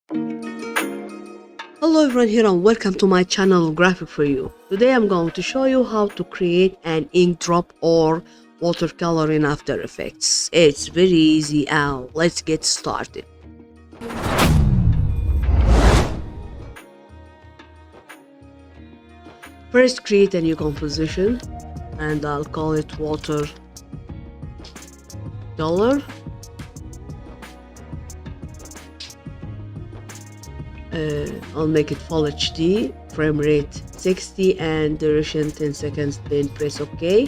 Hello everyone here and welcome to my channel Graphic for You. Today I'm going to show you how to create an ink drop or watercolor in After Effects. It's very easy now. Let's get started. First create a new composition and I'll call it Watercolor. I'll make it full HD, frame rate 60 and duration 10 seconds, then press OK.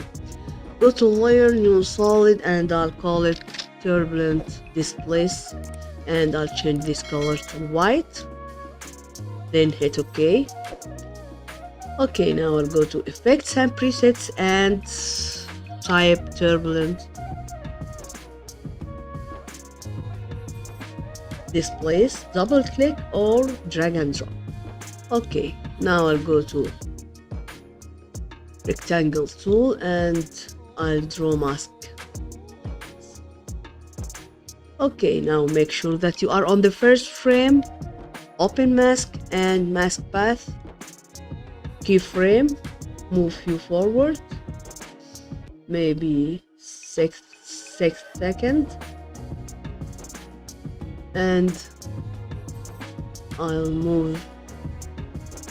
Go to layer, new solid, and I'll call it turbulent displace, and I'll change this color to white, then hit OK. Okay, now I'll go to effects and presets and type turbulent displace, double click or drag and drop. Okay, now I'll go to rectangle tool and I'll draw mask. Okay, now make sure that you are on the first frame, open mask and mask path, keyframe, move you forward, maybe 6 seconds, and I'll move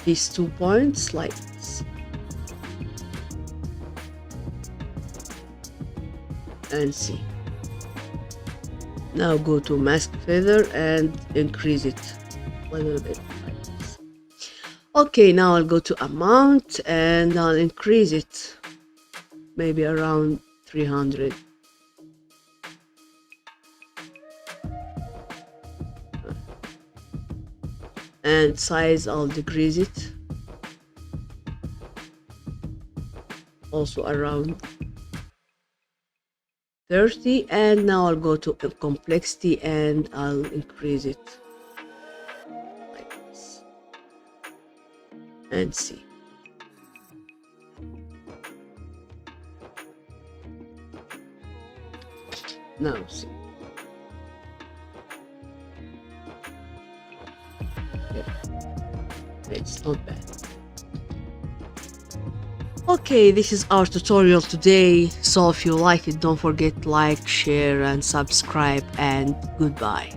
these 2 points like this and see. Now go to mask feather and increase it a little bit like this. Okay, now I'll go to amount and I'll increase it maybe around 300. And size I'll decrease it also around 30, and now I'll go to complexity and I'll increase it like this and see. Now see. It's not bad. Okay, this is our tutorial today, so if you like it, don't forget to like, share and subscribe, and goodbye.